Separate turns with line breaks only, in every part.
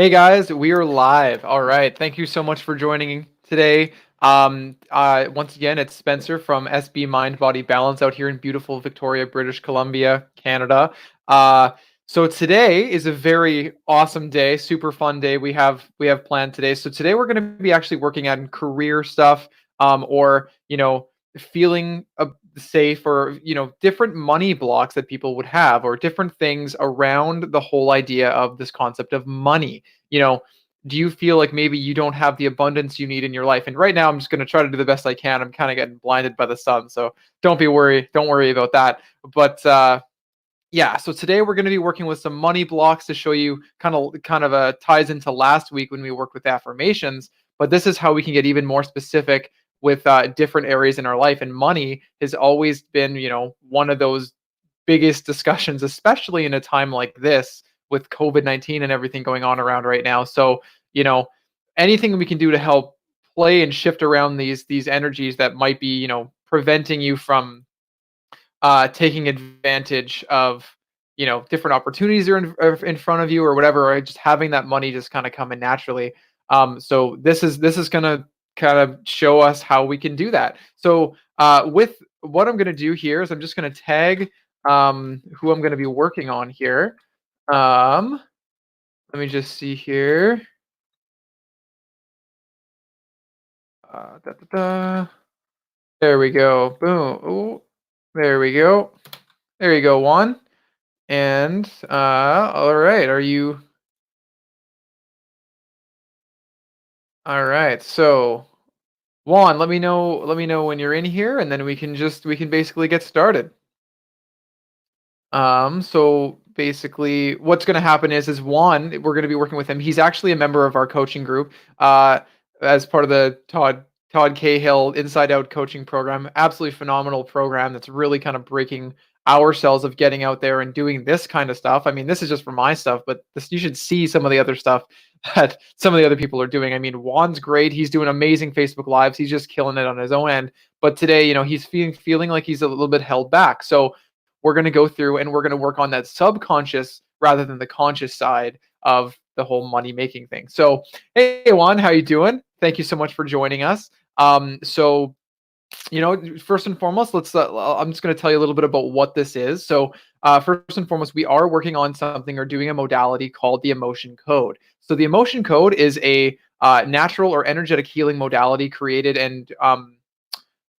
Hey guys, we are live. All right. Thank you so much for joining today. Once again, it's Spencer from SB Mind Body Balance out here in beautiful Victoria, British Columbia, Canada. Uh, so today is a very awesome day, super fun day we have planned today. So today we're going to be actually working on career stuff, or feeling safe, or different money blocks that people would have, or different things around the whole idea of this concept of money. you know, do you feel like maybe you don't have the abundance you need in your life? And right now, I'm just going to try to do the best I can. I'm kind of getting blinded by the sun, so don't worry about that. But yeah, so today we're going to be working with some money blocks to show you kind of ties into last week when we worked with affirmations. But this is how we can get even more specific with different areas in our life. And money has always been, one of those biggest discussions, especially in a time like this with COVID-19 and everything going on around right now. So, you know, anything we can do to help play and shift around these energies that might be, preventing you from taking advantage of, different opportunities are in front of you or whatever, or just having that money just kind of come in naturally. So this is gonna kind of show us how we can do that. So with what I'm gonna do here is I'm just gonna tag who I'm gonna be working on here. Um, Let me just see here. Da, da, da. There we go. Boom. Ooh, there we go. There you go, Juan. And all right, are you all right? So Juan, let me know when you're in here, and then we can basically get started. So basically what's going to happen is Juan, we're going to be working with him. He's actually a member of our coaching group, as part of the Todd Cahill Inside Out coaching program. Absolutely phenomenal program that's really kind of breaking ourselves of getting out there and doing this kind of stuff. I mean, this is just for my stuff, but this, you should see some of the other stuff that some of the other people are doing. I mean, Juan's great. He's doing amazing Facebook lives. He's just killing it on his own end. But today, he's feeling like he's a little bit held back. So we're going to go through and we're going to work on that subconscious rather than the conscious side of the whole money making thing. So, hey Juan, how you doing? Thank you so much for joining us. So first and foremost, let's. I'm just going to tell you a little bit about what this is. So, first and foremost, we are working on something or doing a modality called the emotion code. So, the emotion code is a natural or energetic healing modality created and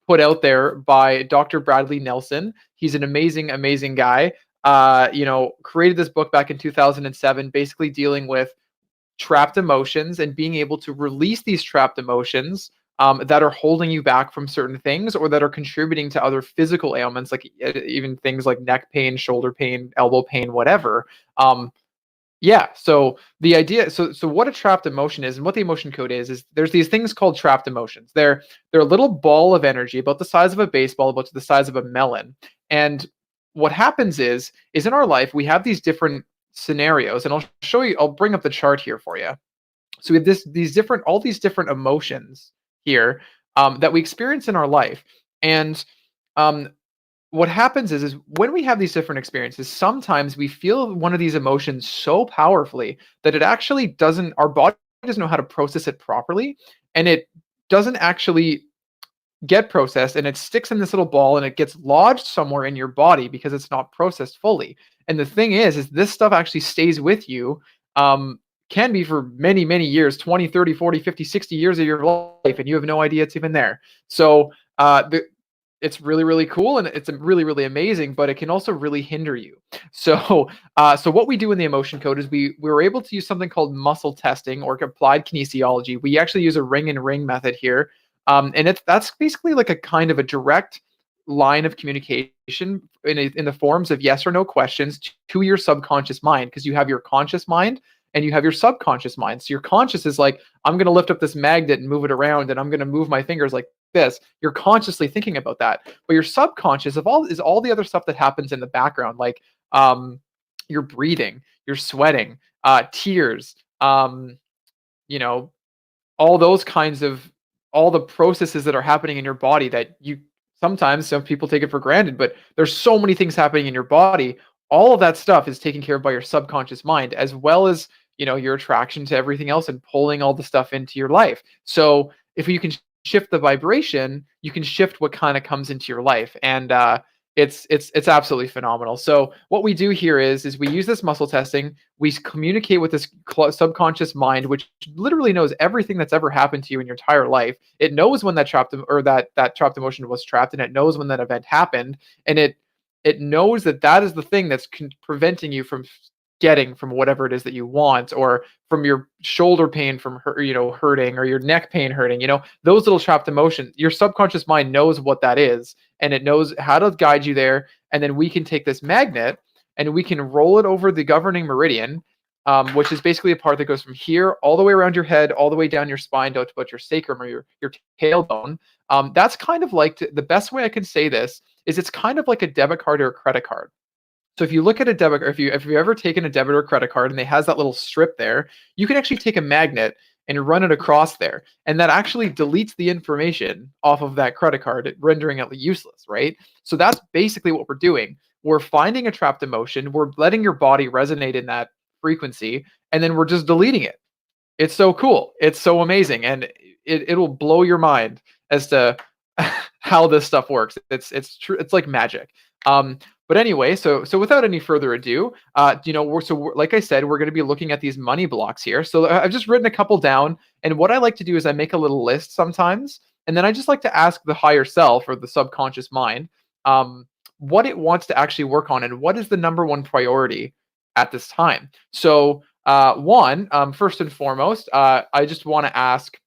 put out there by Dr. Bradley Nelson. He's an amazing, amazing guy. Created this book back in 2007, basically dealing with trapped emotions and being able to release these trapped emotions that are holding you back from certain things or that are contributing to other physical ailments, like even things like neck pain, shoulder pain, elbow pain, whatever. Yeah. So the idea, so what a trapped emotion is, and what the emotion code is there's these things called trapped emotions. They're a little ball of energy about the size of a baseball, about the size of a melon. And what happens is in our life we have these different scenarios, and I'll show you. I'll bring up the chart here for you. So we have all these different emotions here that we experience in our life, and um, what happens is when we have these different experiences, sometimes we feel one of these emotions so powerfully that it actually doesn't our body doesn't know how to process it properly, and it doesn't actually get processed, and it sticks in this little ball and it gets lodged somewhere in your body because it's not processed fully. And the thing is this stuff actually stays with you, um can be for many, many years, 20, 30, 40, 50, 60 years of your life, and you have no idea it's even there. So it's really, really cool, and it's really, really amazing, but it can also really hinder you. So so what we do in the emotion code is we were able to use something called muscle testing or applied kinesiology. We actually use a ring and ring method here, and that's basically like a kind of a direct line of communication in the forms of yes or no questions to your subconscious mind, because you have your conscious mind and you have your subconscious mind. So your conscious is like, I'm going to lift up this magnet and move it around, and I'm going to move my fingers like this. You're consciously thinking about that. But your subconscious is all the other stuff that happens in the background, like your breathing, your sweating, tears, you know, all those kinds of all the processes that are happening in your body that you sometimes some people take it for granted, but there's so many things happening in your body. All of that stuff is taken care of by your subconscious mind, as well as your attraction to everything else and pulling all the stuff into your life. So if you can shift the vibration, you can shift what kind of comes into your life. And it's absolutely phenomenal. So what we do here is we use this muscle testing. We communicate with this subconscious mind, which literally knows everything that's ever happened to you in your entire life. It knows when that that trapped emotion was trapped, and it knows when that event happened, and it knows that that is the thing that's preventing you from getting from whatever it is that you want, or from your shoulder pain from hurting, or your neck pain hurting. Those little trapped emotions, your subconscious mind knows what that is, and it knows how to guide you there. And then we can take this magnet and we can roll it over the governing meridian, which is basically a part that goes from here all the way around your head, all the way down your spine, down to about your sacrum or your tailbone. That's kind of like, the best way I can say this is, it's kind of like a debit card or a credit card. So if you look at a debit, or if you've ever taken a debit or credit card and it has that little strip there, you can actually take a magnet and run it across there, and that actually deletes the information off of that credit card, rendering it useless, right? So that's basically what we're doing. We're finding a trapped emotion, we're letting your body resonate in that frequency, and then we're just deleting it. It's so cool. It's so amazing, and it'll blow your mind as to how this stuff works. It's true. It's like magic. But anyway, so without any further ado, like I said, we're going to be looking at these money blocks here. So I've just written a couple down, and what I like to do is I make a little list sometimes, and then I just like to ask the higher self, or the subconscious mind, what it wants to actually work on, and what is the number one priority at this time. So Juan, first and foremost, I just want to ask,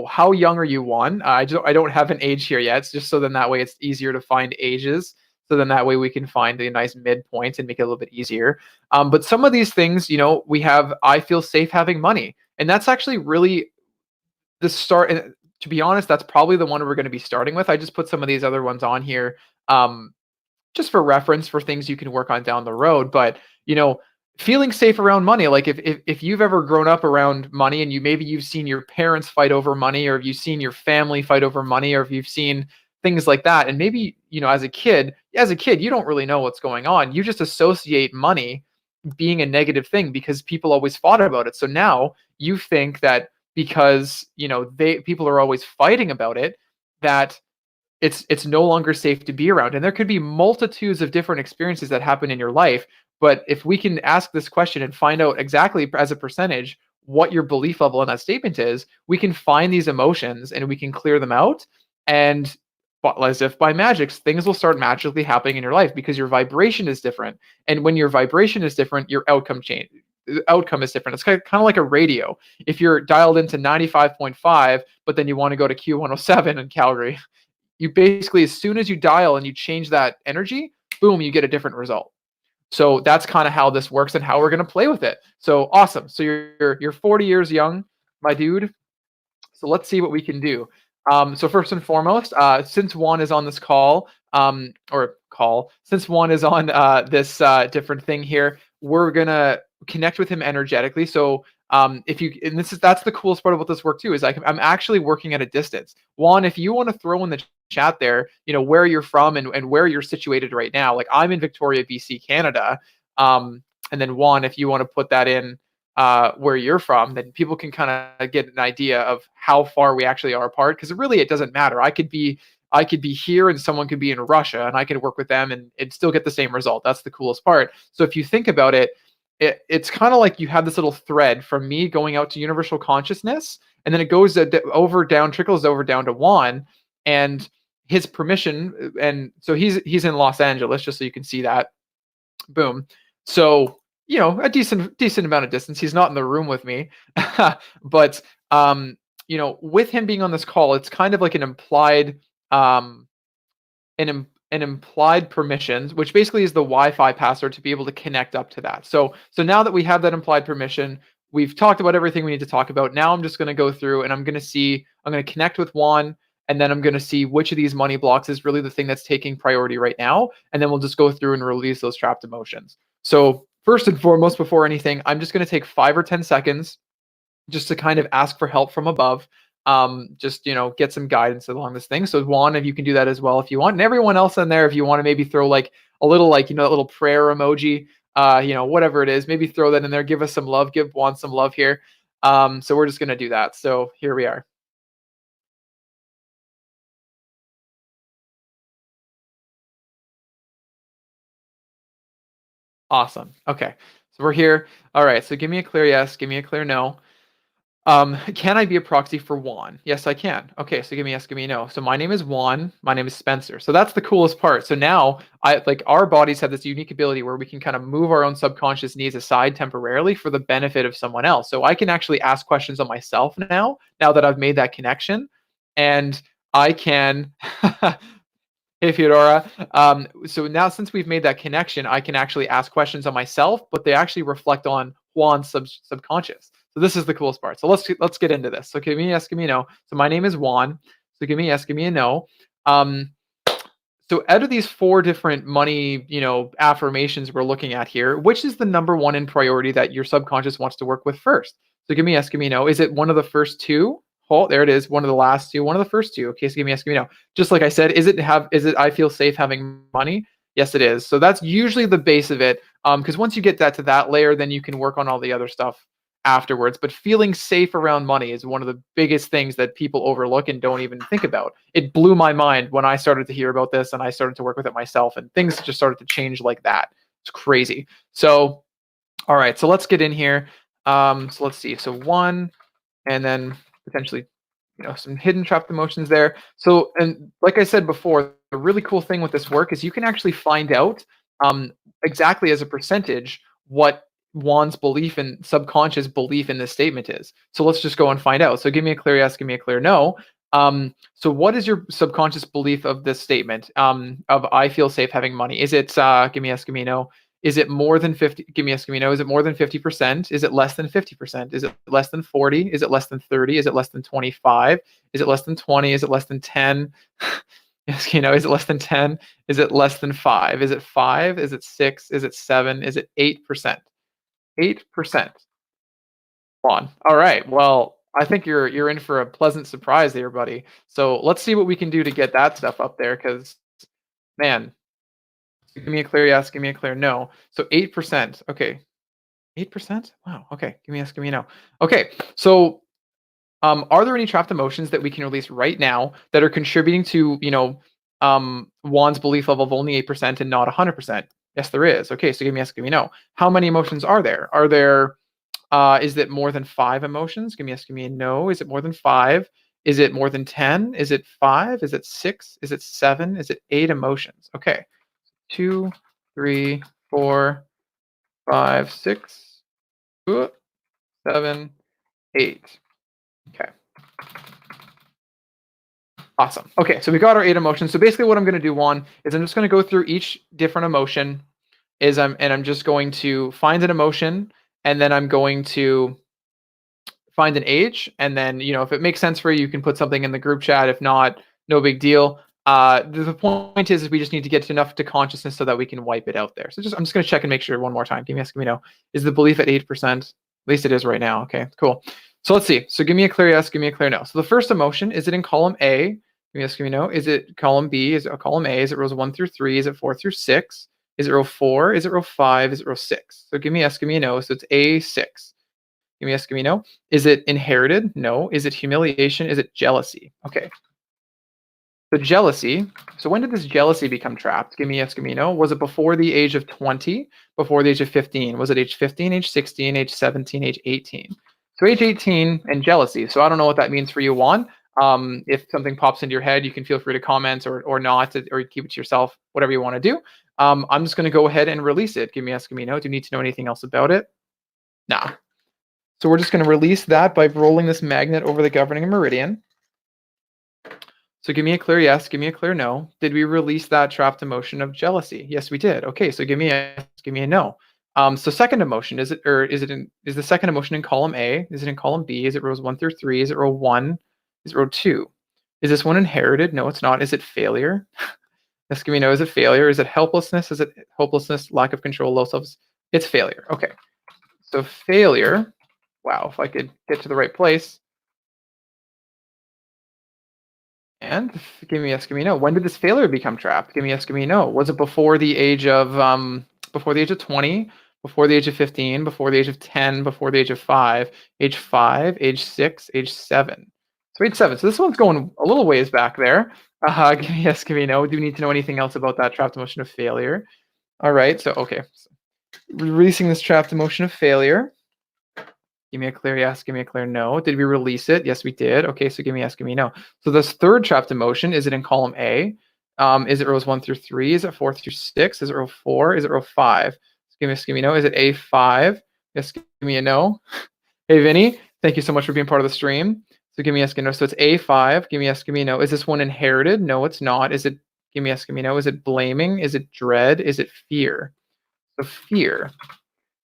how young are you, Juan? I don't have an age here yet. It's just so then that way it's easier to find ages. So then that way we can find a nice midpoint and make it a little bit easier. But some of these things, we have, I feel safe having money. And that's actually really the start. And to be honest, that's probably the one we're going to be starting with. I just put some of these other ones on here, just for reference, for things you can work on down the road. But, feeling safe around money, like if you've ever grown up around money, and you've seen your parents fight over money, or if you've seen your family fight over money, or if you've seen things like that, and maybe as a kid you don't really know what's going on, you just associate money being a negative thing because people always fought about it. So now you think that because people are always fighting about it, that it's no longer safe to be around. And there could be multitudes of different experiences that happen in your life, but if we can ask this question and find out exactly as a percentage what your belief level in that statement is, we can find these emotions and we can clear them out. And as if by magic, things will start magically happening in your life because your vibration is different. And when your vibration is different, your outcome change. The outcome is different. It's kind of like a radio. If you're dialed into 95.5, but then you want to go to Q107 in Calgary, you basically, as soon as you dial and you change that energy, boom, you get a different result. So that's kind of how this works and how we're going to play with it. So awesome. So you're 40 years young, my dude. So let's see what we can do. So first and foremost, since Juan is on this call, since Juan is on this different thing here, we're gonna connect with him energetically. So that's the coolest part about this work too, is I'm actually working at a distance. Juan, if you want to throw in the chat there, where you're from and where you're situated right now. Like, I'm in Victoria, BC, Canada. And then Juan, if you want to put that in where you're from, then people can kind of get an idea of how far we actually are apart. Because really, it doesn't matter. I could be here and someone could be in Russia, and I could work with them and still get the same result. That's the coolest part. So if you think about it, it's kind of like you have this little thread from me going out to universal consciousness, and then it goes trickles over down to Juan and his permission. And so he's in Los Angeles, just so you can see that. Boom. So a decent amount of distance. He's not in the room with me, but with him being on this call, it's kind of like an implied implied permissions, which basically is the Wi-Fi password to be able to connect up to that. So now that we have that implied permission, we've talked about everything we need to talk about. Now I'm just going to go through and I'm going to connect with Juan, and then I'm going to see which of these money blocks is really the thing that's taking priority right now. And then we'll just go through and release those trapped emotions. So first and foremost, before anything, I'm just going to take 5 or 10 seconds just to kind of ask for help from above. Just, get some guidance along this thing. So Juan, if you can do that as well, if you want, and everyone else in there, if you want to maybe throw like a little, that little prayer emoji, whatever it is, maybe throw that in there, give us some love, give Juan some love here. So we're just going to do that. So here we are. Awesome. Okay. So we're here. All right. So give me a clear yes, give me a clear no. Can I be a proxy for Juan? Yes, I can. Okay, so give me yes, give me no. So my name is Juan. My name is Spencer. So that's the coolest part. So now I like our bodies have this unique ability where we can kind of move our own subconscious needs aside temporarily for the benefit of someone else. So I can actually ask questions on myself now that I've made that connection. And I can Hey, Theodora. So now, since we've made that connection, I can actually ask questions on myself, but they actually reflect on Juan's subconscious. So this is the coolest part. So let's get into this. So give me a yes, give me a no. So my name is Juan. So give me a yes, give me a no. Um, so out of these four different money, affirmations we're looking at here, which is the number one in priority that your subconscious wants to work with first? So give me yes, give me no. Is it one of the first two? Oh, there it is. One of the last two. One of the first two. Okay, so give me yes, give me no. Just like I said, is it I feel safe having money? Yes, it is. So that's usually the base of it. Because once you get that to that layer, then you can work on all the other stuff afterwards. But feeling safe around money is one of the biggest things that people overlook and don't even think about. It blew my mind when I started to hear about this and I started to work with it myself, and things just started to change like that. It's crazy. So, all right, so let's get in here. So let's see. So one, and then potentially some hidden trapped emotions there. So, and like I said before, the really cool thing with this work is you can actually find out exactly as a percentage what Juan's belief and subconscious belief in this statement is. So let's just go and find out. So give me a clear yes, give me a clear no. So what is your subconscious belief of this statement of I feel safe having money? Is it give me yes, give me no? Is it more than 50? Give me yes, give me no. Is it more than 50%? Is it less than 50%? Is it less than 40? Is it less than 30? Is it less than 25? Is it less than 20? Is it less than 10? Yes, is it less than 10? Is it less than 5? Is it 5? Is it 6? Is it 7? Is it 8%? 8%. On. All right. Well, I think you're in for a pleasant surprise there, buddy. So let's see what we can do to get that stuff up there, because man, give me a clear yes, give me a clear no. So 8%. Okay. 8%? Wow. Okay. Give me yes, give me a no. Okay. So are there any trapped emotions that we can release right now that are contributing to, Juan's belief level of only 8% and not 100%? Yes, there is. Okay. So give me yes, give me no. How many emotions are there? Is it more than 5 emotions? Give me yes, give me a no. Is it more than 5? Is it more than 10? Is it 5? Is it 6? Is it 7? Is it 8 emotions? Okay. 2, 3, 4, 5, 6, 7, 8. Okay. Awesome. Okay, so we got our 8 emotions. So basically what I'm going to do, Juan, is I'm just going to go through each different emotion I'm just going to find an emotion, and then I'm going to find an age, and then if it makes sense for you, you can put something in the group chat. If not, no big deal. The point is we just need to get enough to consciousness so that we can wipe it out there. So I'm just going to check and make sure one more time. Give me yes, give me no. Is the belief at 8%? At least it is right now. Okay, cool. So let's see. So give me a clear yes, give me a clear no. So the first emotion, is it in column A? Give me yes, give me no. Is it column B? Is it column A? Is it rows 1 through 3? Is it 4 through 6? Is it row 4? Is it row 5? Is it row 6? So give me yes, give me a no. So it's A6. Give me yes, give me no. Is it inherited? No. Is it humiliation? Is it jealousy? Okay. So jealousy. So when did this jealousy become trapped? Give me yes, give me no. Was it before the age of 20? Before the age of 15? Was it age 15, age 16, age 17, age 18? So age 18 and jealousy. So I don't know what that means for you, Juan. If something pops into your head, you can feel free to comment or not, or keep it to yourself, whatever you want to do. I'm just going to go ahead and release it. Give me yes, give me no. Do you need to know anything else about it? Nah. So we're just going to release that by rolling this magnet over the governing meridian. So give me a clear yes, give me a clear no. Did we release that trapped emotion of jealousy? Yes, we did. Okay, so give me a yes, give me a no. So second emotion, is the second emotion in column A? Is it in column B? Is it rows 1 through 3? Is it row 1? Is it row 2? Is this one inherited? No, it's not. Is it failure? Yes, give me no. Is it failure? Is it helplessness? Is it hopelessness, lack of control, low self? It's failure. Okay. So failure. Wow, if I could get to the right place. And give me yes, give me no. When did this failure become trapped? Give me yes, give me no. Was it before the age of 20? before the age of 15, before the age of 10, before the age 5, age 6, age 7. So age 7. So this one's going a little ways back there. Give me yes, give me no. Do we need to know anything else about that trapped emotion of failure? All right. So okay. So releasing this trapped emotion of failure. Give me a clear yes, give me a clear no. Did we release it? Yes, we did. Okay, so give me yes, give me no. So this third trapped emotion, is it in column A? Is it rows 1 through 3? Is it 4 through 6? Is it row 4? Is it row 5? Give me yes, give me no. Is it A5? Yes, give me a no. Hey, Vinny, thank you so much for being part of the stream. So give me yes, give me no. So it's A5. Give me yes, give me no. Is this one inherited? No, it's not. Is it, give me yes, give me no. Is it blaming? Is it dread? Is it fear? So fear.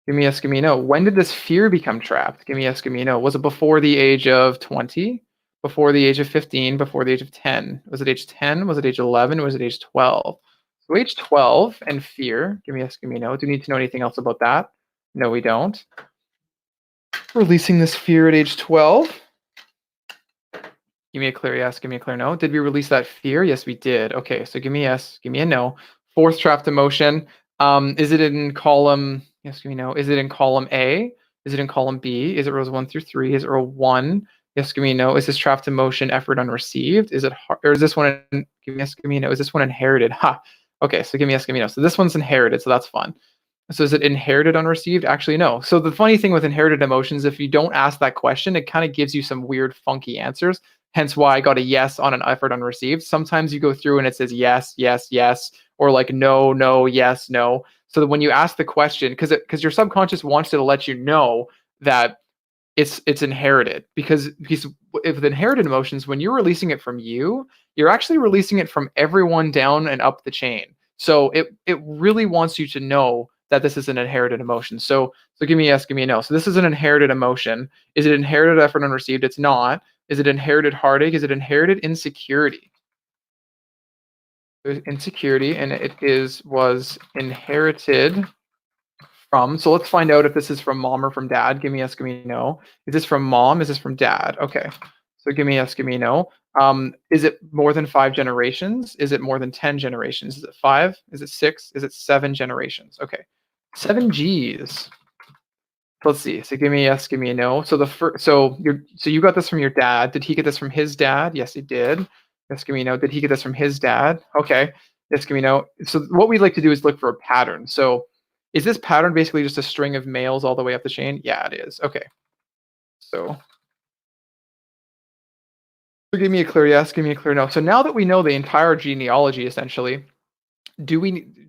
Give me yes, give me no. When did this fear become trapped? Give me yes, give me no. Was it before the age of 20? Before the age of 15? Before the age of 10? Was it age 10? Was it age 11? Was it age 12? So age 12 and fear. Give me yes, give me no. Do we need to know anything else about that? No, we don't. Releasing this fear at age 12. Give me a clear yes, give me a clear no. Did we release that fear? Yes, we did. Okay, so give me yes, give me a no. Fourth trapped emotion. Is it in column, yes, give me no. Is it in column A? Is it in column B? Is it rows 1 through 3? Is it row 1? Yes, give me a no. Is this trapped emotion effort unreceived? Is it, or is this one, give me yes, give me a no. Is this one inherited? Ha. Okay, so give me yes, give me no. So this one's inherited, so that's fun. So is it inherited unreceived? Actually, no. So the funny thing with inherited emotions, if you don't ask that question, it kind of gives you some weird, funky answers. Hence why I got a yes on an effort unreceived. Sometimes you go through and it says yes, yes, yes, or like no, no, yes, no. So that when you ask the question, because your subconscious wants to let you know that it's inherited, because if the inherited emotions, when you're releasing it from you, you're actually releasing it from everyone down and up the chain. So it really wants you to know that this is an inherited emotion. So give me a yes, give me a no. So this is an inherited emotion. Is it inherited effort unreceived? It's not. Is it inherited heartache? Is it inherited insecurity? There's insecurity, and it was inherited from. So let's find out if this is from mom or from dad. Give me yes, give me no. Is this from mom? Is this from dad? Okay. So give me yes, give me no. Is it more than 5 generations? Is it more than 10 generations? Is it 5? Is it 6? Is it 7 generations? Okay. 7 G's. Let's see. So give me a yes, give me a no. So you got this from your dad. Did he get this from his dad? Yes, he did. Yes, give me a no. Did he get this from his dad? Okay. Yes, give me a no. So what we'd like to do is look for a pattern. So is this pattern basically just a string of males all the way up the chain? Yeah, it is. Okay. So give me a clear yes, give me a clear no. So now that we know the entire genealogy, essentially,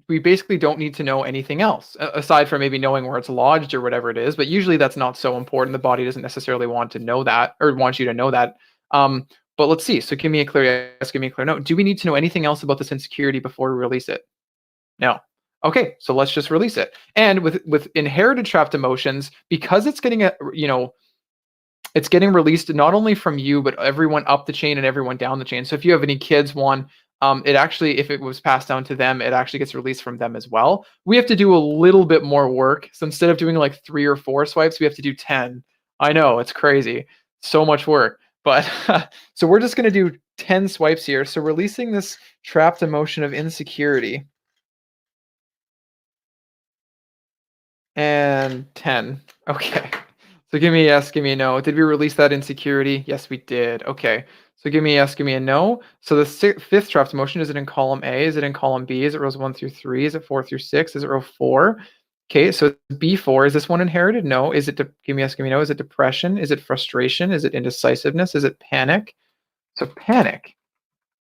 we basically don't need to know anything else aside from maybe knowing where it's lodged or whatever it is, but usually that's not so important. The body doesn't necessarily want to know that, or want you to know that. But let's see. So give me a clear yes, give me a clear no. Do we need to know anything else about this insecurity before we release it? No. Okay, so let's just release it. And with inherited trapped emotions, because it's getting it's getting released not only from you, but everyone up the chain and everyone down the chain. So if you have any kids, Juan, it actually, if it was passed down to them, it actually gets released from them as well. We have to do a little bit more work. So instead of doing like 3 or 4 swipes, we have to do 10. I know, it's crazy. So much work. But so we're just going to do 10 swipes here. So releasing this trapped emotion of insecurity. And 10. Okay. So give me a yes, give me a no. Did we release that insecurity? Yes, we did. Okay. So give me a yes, give me a no. So the fifth trapped emotion, is it in column A? Is it in column B? Is it rows 1 through 3? Is it 4 through 6? Is it row 4? Okay, so B4, is this one inherited? No. Is it, give me a yes, give me a no. Is it depression? Is it frustration? Is it indecisiveness? Is it panic? So panic.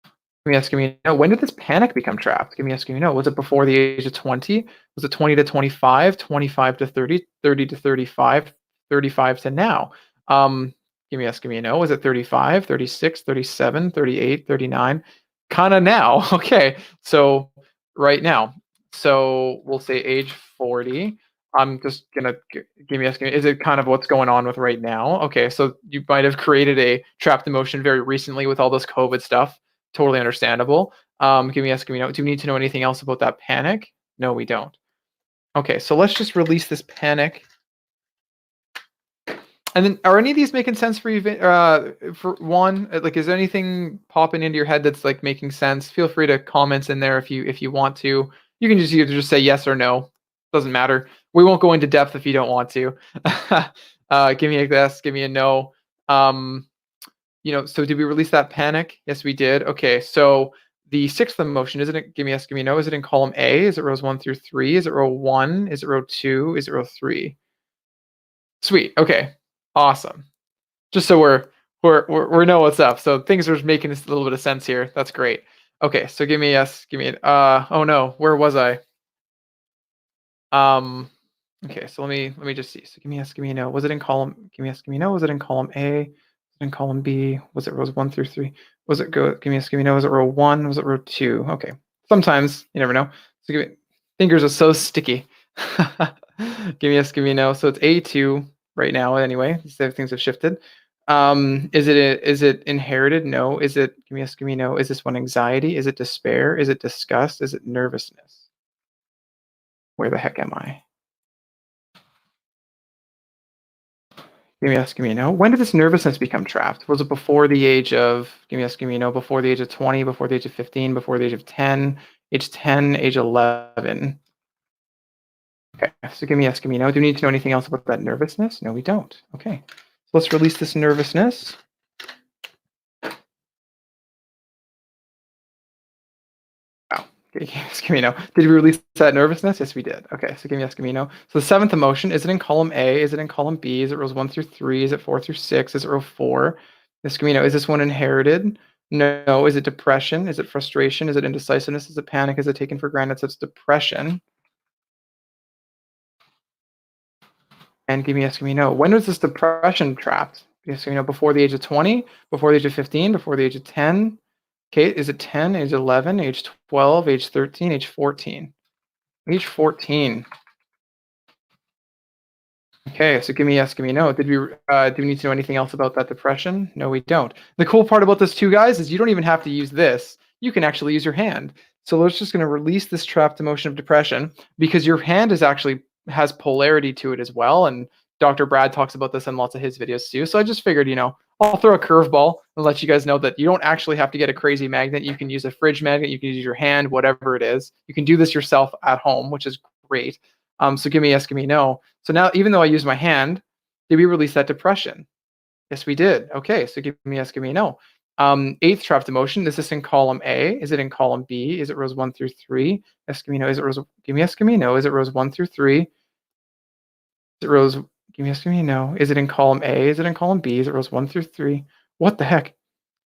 Give me yes, give me no. When did this panic become trapped? Give me yes, give me no. Was it before the age of 20? Was it 20 to 25, 25 to 30, 30 to 35, 35 to now? Give me yes, give me a no. Was it 35, 36, 37, 38, 39? Kind of now. Okay, so right now. So we'll say age 40. I'm just gonna give me yes, give me. Is it kind of what's going on with right now? Okay, so you might have created a trapped emotion very recently with all this COVID stuff. Totally understandable. Give me yes, give me no. Do we need to know anything else about that panic? No, we don't. Okay, so let's just release this panic. And then, are any of these making sense for you? For one, like, is there anything popping into your head that's like making sense? Feel free to comment in there if you want to. You can just either just say yes or no. Doesn't matter. We won't go into depth if you don't want to. Give me a yes, give me a no. Um, so did we release that panic? Yes, we did. Okay, so the sixth emotion, isn't it? Give me yes, give me no. Is it in column A? Is it rows 1 through 3? Is it row 1? Is it row 2? Is it row 3? Sweet. Okay. Awesome. Just so we know what's up. So things are making a little bit of sense here. That's great. Okay, so give me a yes, give me an oh no, where was I? Um okay, so let me just see. So give me yes, give me a no. Was it in column give me yes, give me no? Was it in column A? Was it in column B? Was it rows 1 through 3? Was it go give me yes, give me no? Was it row 1? Was it row 2? Okay. Sometimes you never know. So give me fingers are so sticky. Give me yes, give me no. So it's A2 right now anyway. These things have shifted. Is it inherited? No. Is it give me yes, give me no? Is this one anxiety? Is it despair? Is it disgust? Is it nervousness? Where the heck am I? Give me yes, give me a no. When did this nervousness become trapped? Was it before the age of, give me yes, give me a no, before the age of 20, before the age of 15, before the age of 10, age 10, age 11? Okay, so give me yes, give me a no. Do we need to know anything else about that nervousness? No, we don't. Okay, so let's release this nervousness. Wow. Yes, give me a no. Did we release that nervousness? Yes, we did. Okay, so give me yes, give me a no. So the seventh emotion, is it in column A? Is it in column B? Is it rows 1 through 3? Is it 4 through 6? Is it row 4? Yes, give me a no. Is this one inherited? No. Is it depression? Is it frustration? Is it indecisiveness? Is it panic? Is it taken for granted? So it's depression. And give me yes, give me no. When was this depression trapped? Yes, give me no. Before the age of 20? Before the age of 15? Before the age of 10? Okay, is it 10, age 11, age 12, age 13, age 14? Age 14. Okay, so give me yes, give me no. Do we need to know anything else about that depression? No, we don't. The cool part about this too, guys, is you don't even have to use this. You can actually use your hand. So we're just going to release this trapped emotion of depression because your hand is actually has polarity to it as well. And Dr. Brad talks about this in lots of his videos too. So I just figured, I'll throw a curveball and let you guys know that you don't actually have to get a crazy magnet. You can use a fridge magnet. You can use your hand, whatever it is. You can do this yourself at home, which is great. So give me yes, give me no. So now, even though I used my hand, did we release that depression? Yes, we did. Okay, so give me yes, give me no. Eighth trapped emotion. Is this in column A? Is it in column B? Is it rows 1 through 3? Yes, give me no. Is it rows? Give me yes, give me no. Is it rows 1 through 3? Is it rows? Give me yes, give me no. Is it in column A? Is it in column B? Is it rows 1 through 3? What the heck?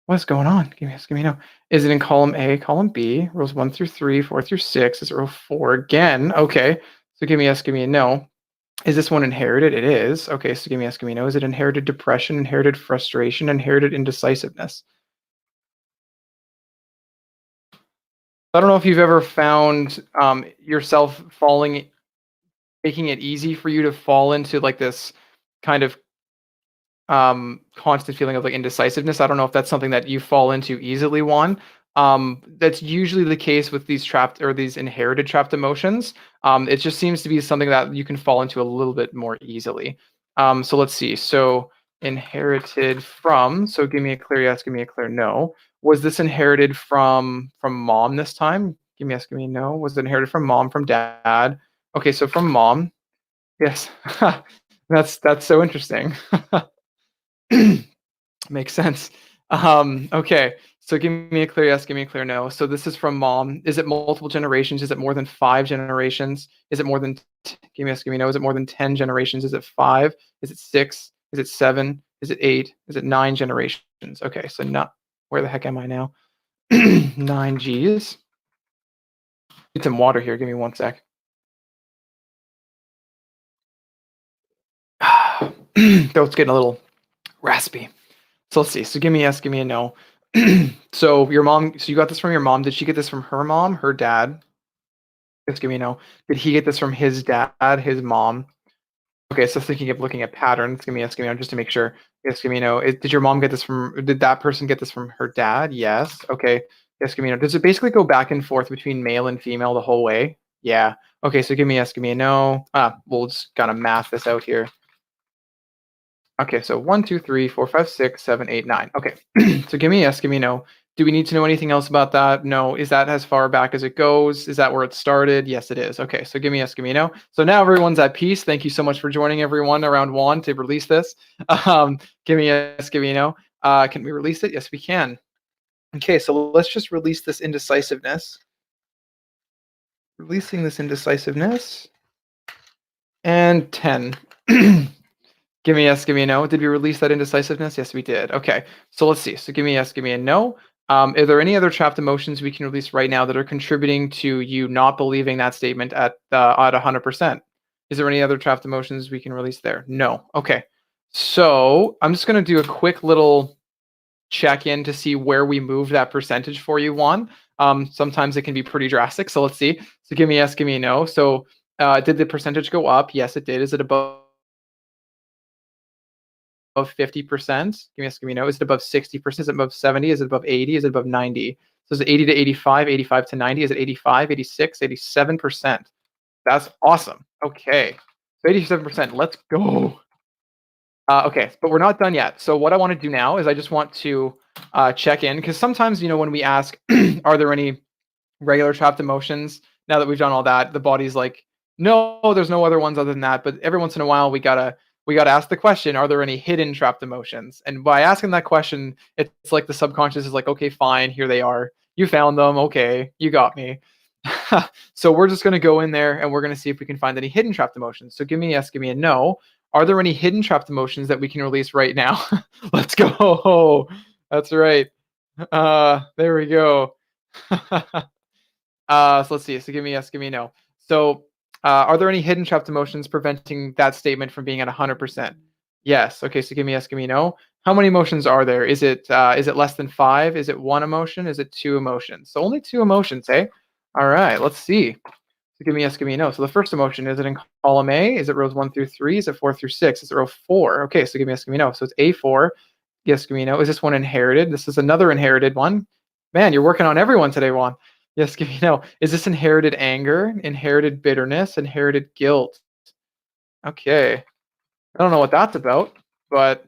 What's going on? Give me yes, give me no. Is it in column A, column B, rows 1 through 3, 4 through 6? Is it row 4 again? Okay, so give me yes, give me a no. Is this one inherited? It is. Okay, so give me yes, give me no. Is it inherited depression, inherited frustration, inherited indecisiveness? I don't know if you've ever found yourself making it easy for you to fall into like this kind of constant feeling of like indecisiveness. I don't know if that's something that you fall into easily, Juan. That's usually the case with these trapped or these inherited trapped emotions. It just seems to be something that you can fall into a little bit more easily. So let's see. So inherited from, so give me a clear yes, give me a clear no. Was this inherited from mom this time? Give me yes, give me a no. Was it inherited from mom, from dad? Okay, so from mom. Yes. That's so interesting. Makes sense. Okay, so give me a clear yes, give me a clear no. So this is from mom. Is it multiple generations? Is it more than 5 generations? Is it more than, give me yes, give me no. Is it more than 10 generations? Is it 5? Is it 6? Is it 7? Is it 8? Is it 9 generations? Okay, so not, where the heck am I now? 9 G's. Need some water here. Give me one sec. Throat's getting a little raspy. So let's see. So give me a yes, give me a no. So your mom, so you got this from your mom. Did she get this from her mom, her dad? Just give me a no. Did he get this from his dad, his mom? Okay, so thinking of looking at patterns, give me a yes, give me a no, just to make sure. Yes, give me a no. Did your mom get this from, did that person get this from her dad? Yes. Okay. Yes, give me a no. Does it basically go back and forth between male and female the whole way? Yeah. Okay, so give me a yes, give me a no. We'll just kind of math this out here. Okay, so 1, 2, 3, 4, 5, 6, 7, 8, 9. Okay, so give me a yes, give me a no. Do we need to know anything else about that? No. Is that as far back as it goes? Is that where it started? Yes, it is. Okay, so give me a yes, give me a no. So now everyone's at peace. Thank you so much for joining everyone around Juan to release this. Give me a yes, give me a no. Can we release it? Yes, we can. Okay, so let's just release this indecisiveness. Releasing this indecisiveness. And 10. Give me a yes, give me a no. Did we release that indecisiveness? Yes, we did. Okay, so let's see. So give me a yes, give me a no. Are there any other trapped emotions we can release right now that are contributing to you not believing that statement at 100%? Is there any other trapped emotions we can release there? No. Okay. So I'm just going to do a quick little check in to see where we move that percentage for you, Juan. Sometimes it can be pretty drastic. So let's see. So give me a yes, give me a no. So did the percentage go up? Yes, it did. Is it above 50%? Give me a yes, give me a no. Is it above 60%? Is it above 70? Is it above 80? Is it above 90? So is it 80 to 85, 85 to 90? Is it 85, 86, 87%? That's awesome. Okay. So 87%. Let's go. Okay, but we're not done yet. So what I want to do now is I just want to check in because sometimes, when we ask, are there any regular trapped emotions? Now that we've done all that, the body's like, no, there's no other ones other than that. But every once in a while, we gotta ask the question: are there any hidden trapped emotions? And by asking that question, it's like the subconscious is like, okay, fine, here they are. You found them. Okay, you got me. So we're just gonna go in there and we're gonna see if we can find any hidden trapped emotions. So give me a yes, give me a no. Are there any hidden trapped emotions that we can release right now? Let's go. That's right. There we go. So let's see. So give me a yes, give me a no. So, are there any hidden trapped emotions preventing that statement from being at 100%? Yes. Okay. So give me a yes, give me a no. How many emotions are there? Is it less than five? Is it one emotion? Is it two emotions? So only two emotions, eh? All right. Let's see. So give me a yes, give me a no. So the first emotion, is it in column A? Is it rows 1 through 3? Is it 4 through 6? Is it row 4? Okay. So give me a yes, give me a no. So it's A4. Yes, give me a no. Is this one inherited? This is another inherited one. Man, you're working on everyone today, Juan. Yes, give me no. Is this inherited anger, inherited bitterness, inherited guilt? Okay. I don't know what that's about, but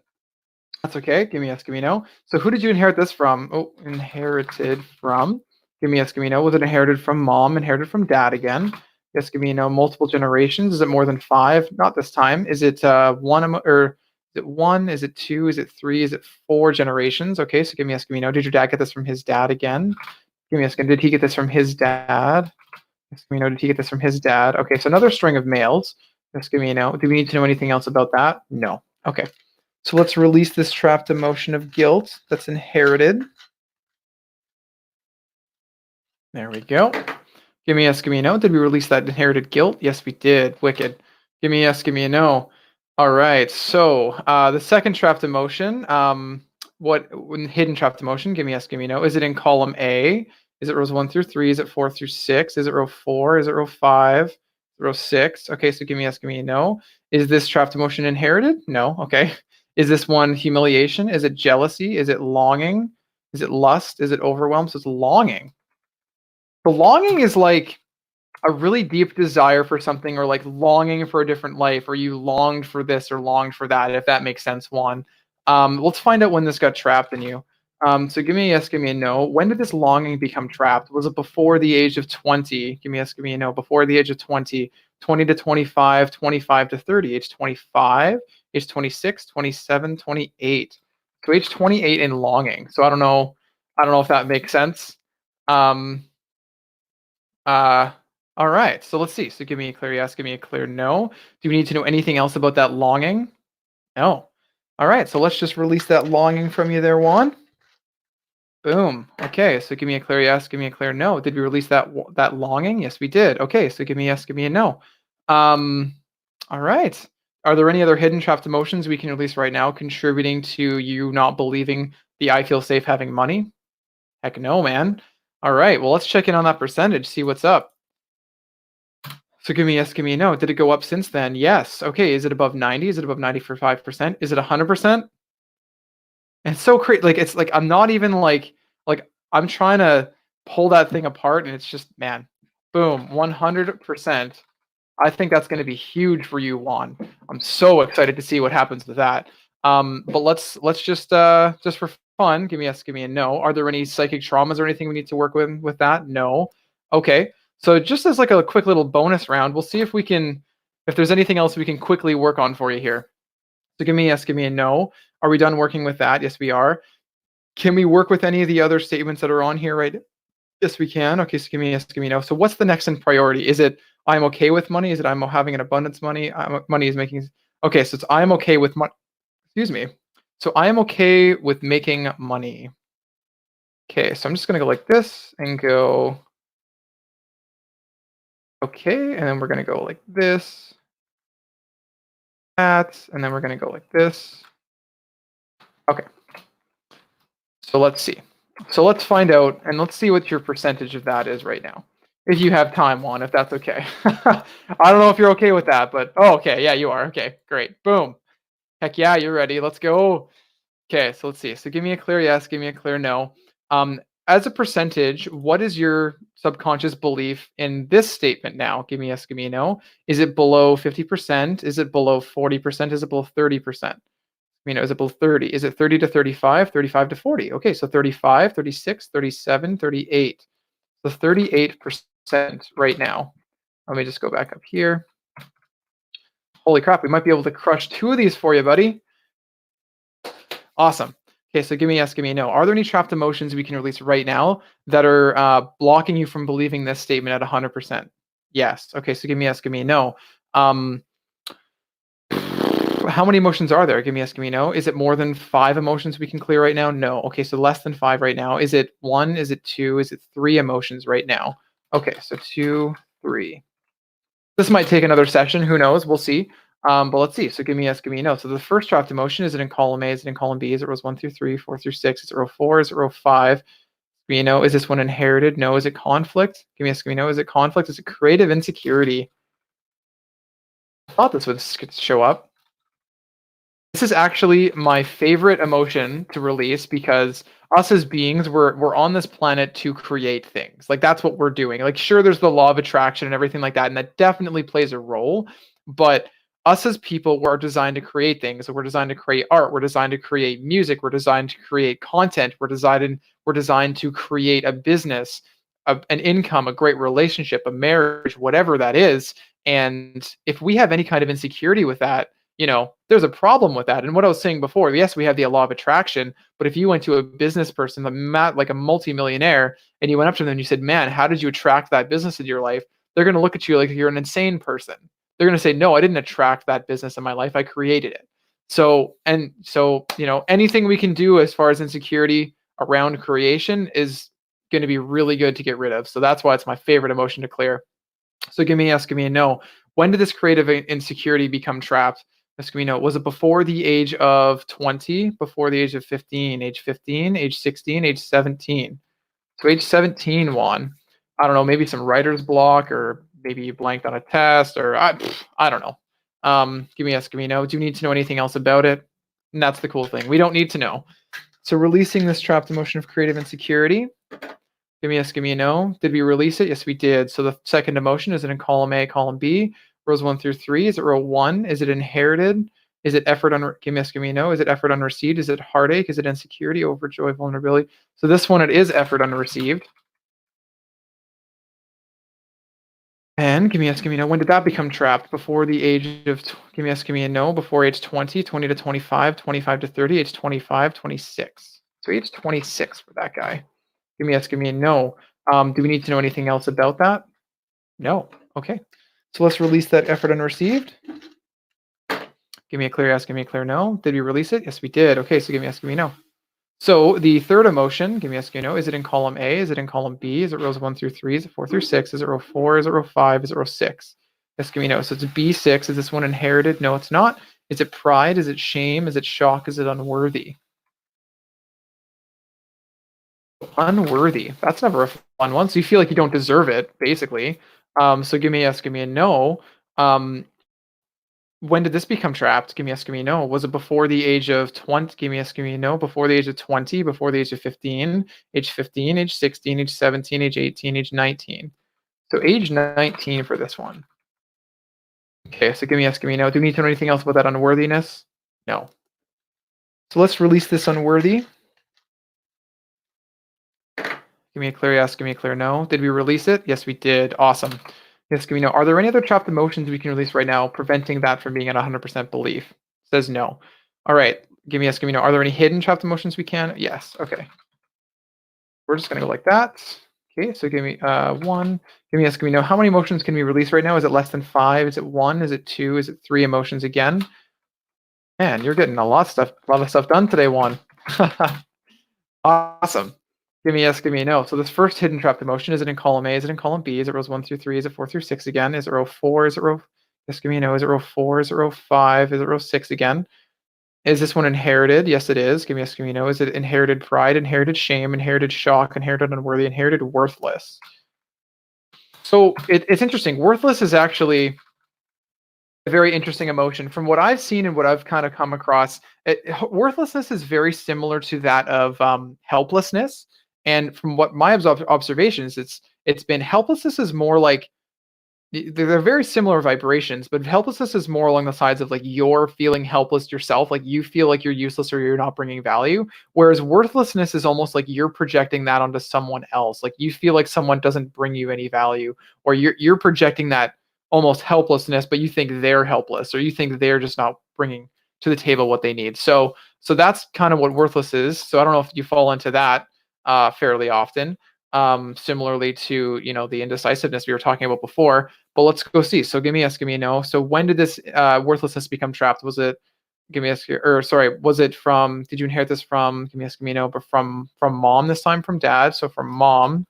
that's okay. Give me yes, give me no. So who did you inherit this from? Oh, inherited from. Give me yes, give me no. Was it inherited from mom? Inherited from dad again? Yes, give me no. Multiple generations. Is it more than five? Not this time. Is it or is it one? Is it two? Is it three? Is it four generations? Okay, so give me yes, give me no. Did your dad get this from his dad again? Give me a second. Did he get this from his dad? Just give me a no. Did he get this from his dad? Okay, so another string of males. Just give me a no. Do we need to know anything else about that? No. Okay. So let's release this trapped emotion of guilt that's inherited. There we go. Give me a yes, give me a no. Did we release that inherited guilt? Yes, we did. Wicked. Give me a yes, give me a no. All right. So the second trapped emotion, hidden trapped emotion? Give me a yes, give me a no. Is it in column A? Is it rows 1 through 3? Is it 4 through 6? Is it row 4? Is it row 5? Row 6? Okay, so give me a yes, give me a no. Is this trapped emotion inherited? No. Okay. Is this one humiliation? Is it jealousy? Is it longing? Is it lust? Is it overwhelm? So it's longing. The longing is like a really deep desire for something, or like longing for a different life, or you longed for this or longed for that, if that makes sense, Juan. Let's find out when this got trapped in you. So give me a yes, give me a no. When did this longing become trapped? Was it before the age of 20? Give me a yes, give me a no. Before the age of 20, 20 to 25, 25 to 30, age 25, age 26, 27, 28. So age 28 in longing. So I don't know if that makes sense. Um, uh, all right. So let's see. So give me a clear yes, give me a clear no. Do we need to know anything else about that longing? No. All right. So let's just release that longing from you there, Juan. Boom. Okay. So give me a clear yes, give me a clear no. Did we release that longing? Yes, we did. Okay. So give me yes, give me a no. Um, all right. Are there any other hidden trapped emotions we can release right now contributing to you not believing the I feel safe having money? Heck no, man. All right. Well, let's check in on that percentage, see what's up. So give me yes, give me a no. Did it go up since then? Yes. Okay. Is it above 90? Is it above 95%? Is it 100%? And it's so crazy. Like it's like I'm not even like I'm trying to pull that thing apart, and it's just, man, boom, 100%. I think that's going to be huge for you, Juan. I'm so excited to see what happens with that. But let's just for fun? Give me yes, give me a no. Are there any psychic traumas or anything we need to work with that? No. Okay. So just as like a quick little bonus round, we'll see if there's anything else we can quickly work on for you here. So give me yes, give me a no. Are we done working with that? Yes, we are. Can we work with any of the other statements that are on here, right? Yes, we can. Okay, so give me yes, give me no. So what's the next in priority? Is it I'm okay with money? Is it I'm having an abundance money? Money is making. Okay, so it's I'm okay with money. Excuse me. So I am okay with making money. Okay, so I'm just gonna go like this and go okay, and then we're gonna go like this, that, and then we're gonna go like this. Okay, so let's see. So let's find out, and let's see what your percentage of that is right now. If you have time, Juan, if that's okay. I don't know if you're okay with that, but oh, okay, yeah, you are. Okay, great. Boom. Heck yeah, you're ready. Let's go. Okay, so let's see. So give me a clear yes, give me a clear no. As a percentage, what is your subconscious belief in this statement now? Give me yes, give me a no. Is it below 50%? Is it below 40%? Is it below 30%? Is it below 30? Is it 30 to 35? 35 to 40? Okay, so 35, 36, 37, 38. So 38% right now. Let me just go back up here. Holy crap, we might be able to crush 2 of these for you, buddy. Awesome. Okay, so give me yes, give me a no. Are there any trapped emotions we can release right now that are blocking you from believing this statement at 100%? Yes. Okay, so give me yes, give me a no. How many emotions are there? Give me yes, give me a no. Is it more than 5 emotions we can clear right now? No. Okay, so less than 5 right now. Is it 1? Is it 2? Is it 3 emotions right now? Okay, so 2, 3. This might take another session. Who knows? We'll see. But let's see. So give me yes, give me a no. So the first trapped emotion, is it in column A? Is it in column B? Is it rows 1 through 3, 4 through 6? Is it row 4? Is it row 5? Give me a no. Is this one inherited? No. Is it conflict? Give me yes, give me a no. Is it conflict? Is it creative insecurity? I thought this would show up. This is actually my favorite emotion to release because us as beings, we're on this planet to create things. Like that's what we're doing. Like sure, there's the law of attraction and everything like that, and that definitely plays a role. But us as people, we're designed to create things. So we're designed to create art. We're designed to create music. We're designed to create content. We're designed to create a business, an income, a great relationship, a marriage, whatever that is. And if we have any kind of insecurity with that, there's a problem with that. And what I was saying before, yes, we have the law of attraction, but if you went to a business person, like a multimillionaire, and you went up to them and you said, man, how did you attract that business into your life? They're going to look at you like you're an insane person. They're going to say, no, I didn't attract that business in my life. I created it. So, anything we can do as far as insecurity around creation is going to be really good to get rid of. So that's why it's my favorite emotion to clear. So give me a yes, give me a no. When did this creative insecurity become trapped? Yes, give me a no. Was it before the age of 20, before the age of 15, age 15, age 16, age 17? So age 17, Juan. I don't know, maybe some writer's block, or maybe you blanked on a test, or I don't know. Give me a yes, give me a no. Do you need to know anything else about it? And that's the cool thing. We don't need to know. So releasing this trapped emotion of creative insecurity. Give me a yes, give me a no. Did we release it? Yes, we did. So the second emotion, is it in column A, column B? Rows 1 through 3? Is it row 1? Is it inherited? Is it effort give me a yes, give me a no. Is it effort unreceived? Is it heartache? Is it insecurity, overjoy, vulnerability? So this one, it is effort unreceived. And give me a yes, give me a no. When did that become trapped? Before the age of, give me a yes, give me a no. Before age 20, 20 to 25, 25 to 30, age 25, 26. So age 26 for that guy. Give me a yes, give me a no. Do we need to know anything else about that? No. Okay. So let's release that effort unreceived. Give me a clear yes, give me a clear no. Did we release it? Yes, we did. Okay, so give me yes, give me no. So the third emotion, give me yes, give me no. Is it in column A? Is it in column B? Is it rows 1 through 3? Is it 4 through 6? Is it row 4? Is it row 5? Is it row 6? Yes, give me no. So it's B6. Is this one inherited? No, it's not. Is it pride? Is it shame? Is it shock? Is it unworthy? Unworthy. That's never a fun one. So you feel like you don't deserve it, basically. So give me a yes, give me a no. When did this become trapped? Give me a yes, give me a no. Was it before the age of 20? Give me a yes, give me a no. Before the age of 20, before the age of 15, age 15, age 16, age 17, age 18, age 19. So age 19 for this one. Okay, so give me a yes, give me a no. Do we need to know anything else about that unworthiness? No. So let's release this unworthy. Give me a clear yes, give me a clear no. Did we release it? Yes, we did. Awesome. Yes, give me no. Are there any other trapped emotions we can release right now, preventing that from being at 100% belief? Says no. All right. Give me yes, give me no. Are there any hidden trapped emotions we can? Yes. Okay. We're just gonna go like that. Okay, so give me one. Give me yes, give me no. How many emotions can we release right now? Is it less than 5? Is it 1? Is it 2? Is it 3 emotions again? Man, you're getting a lot of stuff done today, Juan. Awesome. Give me yes, give me a no. So this first hidden trapped emotion, is it in column A? Is it in column B? Is it rows 1 through 3? Is it 4 through 6 again? Is it row 4? Is it row yes, give me a no. Is it row 4? Is it row 5? Is it row 6 again? Is this one inherited? Yes, it is. Give me yes, give me a no. Is it inherited pride, inherited shame, inherited shock, inherited unworthy, inherited worthless? So it's interesting. Worthless is actually a very interesting emotion. From what I've seen and what I've kind of come across, worthlessness is very similar to that of helplessness. And from what my observations, it's been helplessness is more like they're very similar vibrations, but helplessness is more along the sides of like you're feeling helpless yourself, like you feel like you're useless or you're not bringing value. Whereas worthlessness is almost like you're projecting that onto someone else. Like you feel like someone doesn't bring you any value, or you're projecting that almost helplessness, but you think they're helpless, or you think they're just not bringing to the table what they need. So that's kind of what worthless is. So I don't know if you fall into that fairly often. Similarly to the indecisiveness we were talking about before, but let's go see. So give me yes, give me a no. So when did this worthlessness become trapped? Was it give me yes, or sorry, was it from? Did you inherit this from? Give me yes, give me a no. But from mom this time, from dad. So from mom.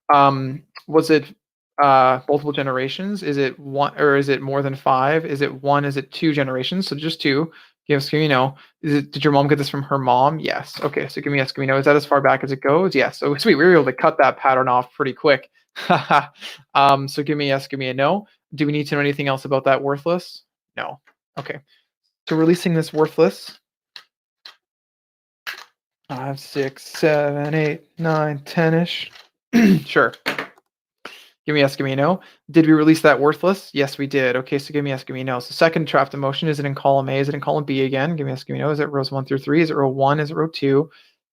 Was it multiple generations? Is it one or is it more than 5? Is it one? Is it 2 generations? So just 2. Yes, give me no. Did your mom get this from her mom? Yes. Okay, so give me yes, give me no. Is that as far back as it goes? Yes. So sweet. We were able to cut that pattern off pretty quick. So give me yes, give me a no. Do we need to know anything else about that worthless? No. Okay. So releasing this worthless. 5, 6, 7, 8, 9, 10-ish. Sure. Give me yes, give me a no. Did we release that worthless? Yes, we did. Okay, so give me yes, give me a no. So second trapped emotion, is it in column A? Is it in column B again? Give me yes, give me a no. Is it rows 1 through 3? Is it row 1? Is it row 2?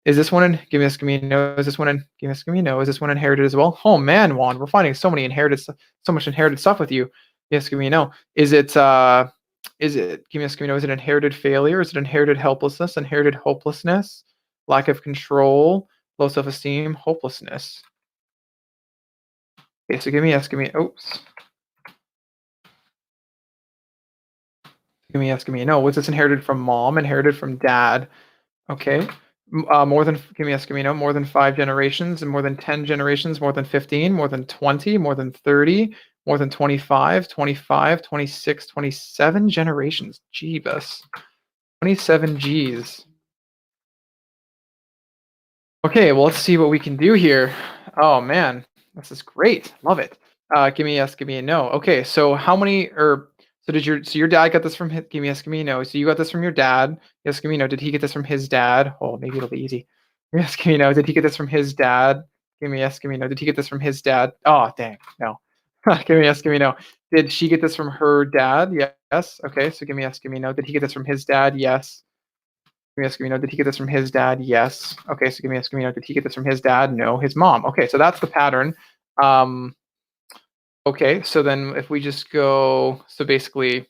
Is this one in? Give me yes, give me a no. Is this one in? Give me yes, give me a no. Is this one inherited as well? Oh man, Juan, we're finding so much inherited stuff with you. Yes, give me a no. Is it, give me yes, give me a no. Is it inherited failure? Is it inherited helplessness? Inherited hopelessness? Lack of control? Low self-esteem? Hopelessness? Okay, so give me yes, give me, oops. Give me yes, give me a no. Was this inherited from mom? Inherited from dad? Okay. More than give me yes, give me no. More than 5 generations, and more than 10 generations, more than 15, more than 20, more than 30, more than 25, 25, 26, 27 generations. Jeebus. 27 G's. Okay, well, let's see what we can do here. Oh man, this is great. Love it. Give me a yes, give me a no. Okay, so how many or so your dad got this from his, give me yes, give me a no. So you got this from your dad. Yes, give me a no. Did he get this from his dad? Oh, maybe it'll be easy. Yes, give me a no. Did he get this from his dad? Give me a yes, give me a no. Did he get this from his dad? Oh, dang, no. Give me a yes, give me a no. Did she get this from her dad? Yes. Okay, so give me a yes, give me a no. Did he get this from his dad? Yes. Give me a screen note. Did he get this from his dad? Yes. Okay, so give me a screen note. Did he get this from his dad? No. His mom. Okay, so that's the pattern. Okay, so then if we just go, so basically,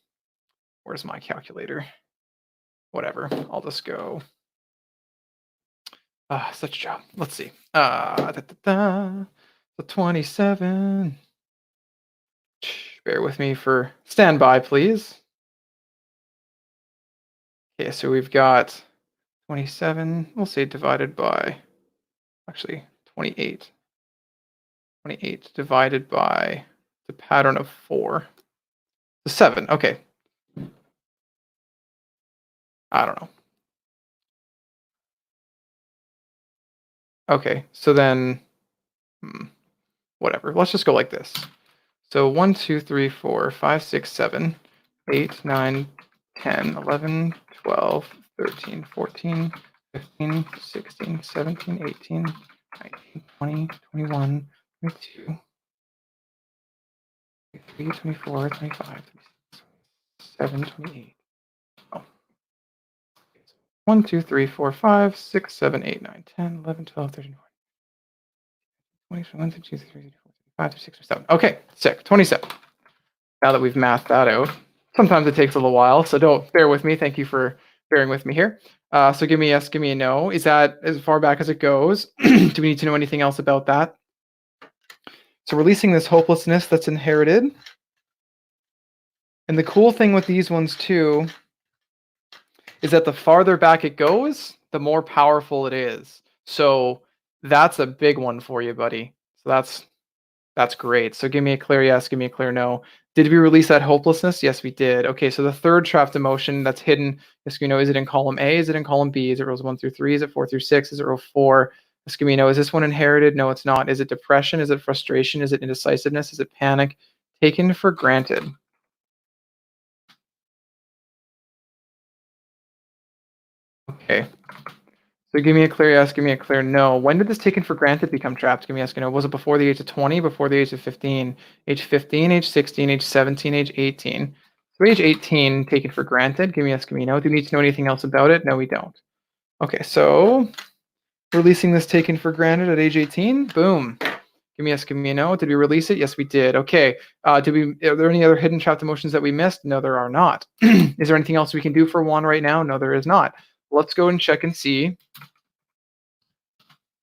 where's my calculator? Whatever. I'll just go. Such a job. Let's see. So 27. Bear with me for standby, please. Okay, so we've got 27. We'll say divided by, actually, 28. 28 divided by the pattern of 4. So 7. Okay. I don't know. Okay. So then, whatever. Let's just go like this. So 1, 2, 3, 4, 5, 6, 7, 8, 9, 10, 11, 12, 13, 14, 15, 16, 17, 18, 19, 20, 21, 22, 23, 24, 25, 26, 27, 28. Oh. 1, 2, 3, 4, 5, 6, 7, 8, 9, 10, 11, 12, 13, 14, 20, 21, 22, 23, 24, 25, 6, or 7. Okay, sick. 27. Now that we've mathed that out, sometimes it takes a little while, so don't bear with me. Thank you for bearing with me here. So give me a yes, give me a no. Is that as far back as it goes? Do we need to know anything else about that? So releasing this hopelessness that's inherited. And the cool thing with these ones too is that the farther back it goes, the more powerful it is. So that's a big one for you, buddy. So that's great. So give me a clear yes, give me a clear no. Did we release that hopelessness? Yes, we did. Okay, so the third trapped emotion that's hidden, yes, we know, is it in column A? Is it in column B? Is it rows 1 through 3? Is it 4 through 6? Is it row 4? Yes, give me a no. Is this one inherited? No, it's not. Is it depression? Is it frustration? Is it indecisiveness? Is it panic? Taken for granted. Okay. So give me a clear yes, give me a clear no. When did this taken for granted become trapped? Give me a yes, give me a no. Was it before the age of 20, before the age of 15, age 15, age 16, age 17, age 18? So age 18, taken for granted. Give me a yes, give me a no. Do we need to know anything else about it? No, we don't. Okay, so releasing this taken for granted at age 18. Boom. Give me a yes, give me a no. Did we release it? Yes, we did. Okay. Are there any other hidden trapped emotions that we missed? No, there are not. Is there anything else we can do for Juan right now? No, there is not. Let's go and check and see.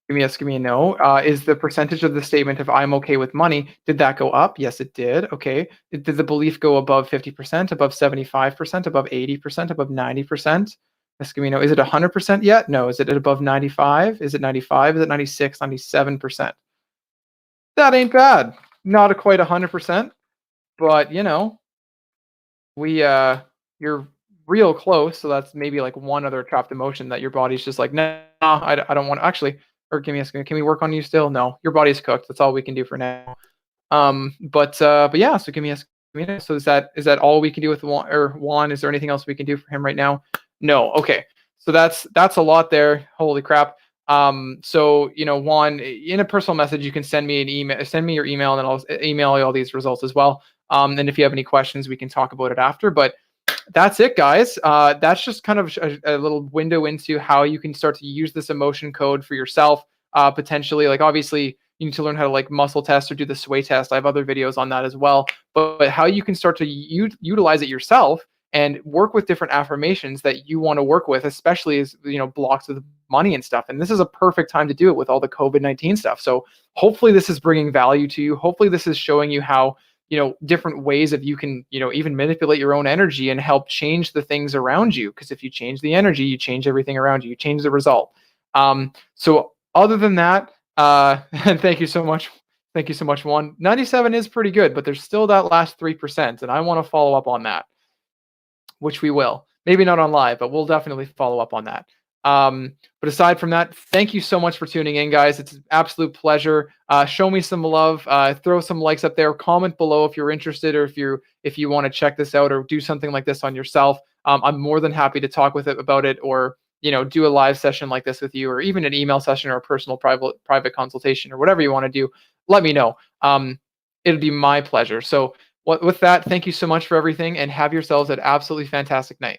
Give me a yes, give me a no. Is the percentage of the statement of I'm okay with money, did that go up? Yes, it did. Okay. Did the belief go above 50%, above 75%, above 80%, above 90%? Yes, give me a no. Is it 100% yet? No. Is it above 95? Is it 95? Is it 96, 97%? That ain't bad. Not a quite 100%, but we you're real close, so that's maybe like one other trapped emotion that your body's just like, no, I don't want to actually. Or give me a second. Can we work on you still? No, your body's cooked. That's all we can do for now. But yeah. So give me a. So is that all we can do with Juan? Or Juan? Is there anything else we can do for him right now? No. Okay. So that's a lot there. Holy crap. So Juan, in a personal message, you can send me an email. Send me your email, and then I'll email you all these results as well. And if you have any questions, we can talk about it after. But that's it, guys. That's just kind of a little window into how you can start to use this emotion code for yourself. Potentially, like obviously, you need to learn how to like muscle test or do the sway test. I have other videos on that as well. But how you can start to utilize it yourself and work with different affirmations that you want to work with, especially as blocks with money and stuff. And this is a perfect time to do it with all the COVID-19 stuff. So hopefully, this is bringing value to you. Hopefully, this is showing you how different ways of you can even manipulate your own energy and help change the things around you, because if you change the energy, you change everything around you, you change the result. So other than that, and thank you so much, Juan. 97 is pretty good, but there's still that last 3%, and I want to follow up on that, which we will. Maybe not on live, but we'll definitely follow up on that. But aside from that, thank you so much for tuning in, guys. It's an absolute pleasure. Show me some love. Throw some likes up there. Comment below if you're interested, or if you want to check this out or do something like this on yourself. I'm more than happy to talk about it, or do a live session like this with you, or even an email session or a personal private consultation, or whatever you want to do. Let me know. It'd be my pleasure. So with that, thank you so much for everything, and have yourselves an absolutely fantastic night.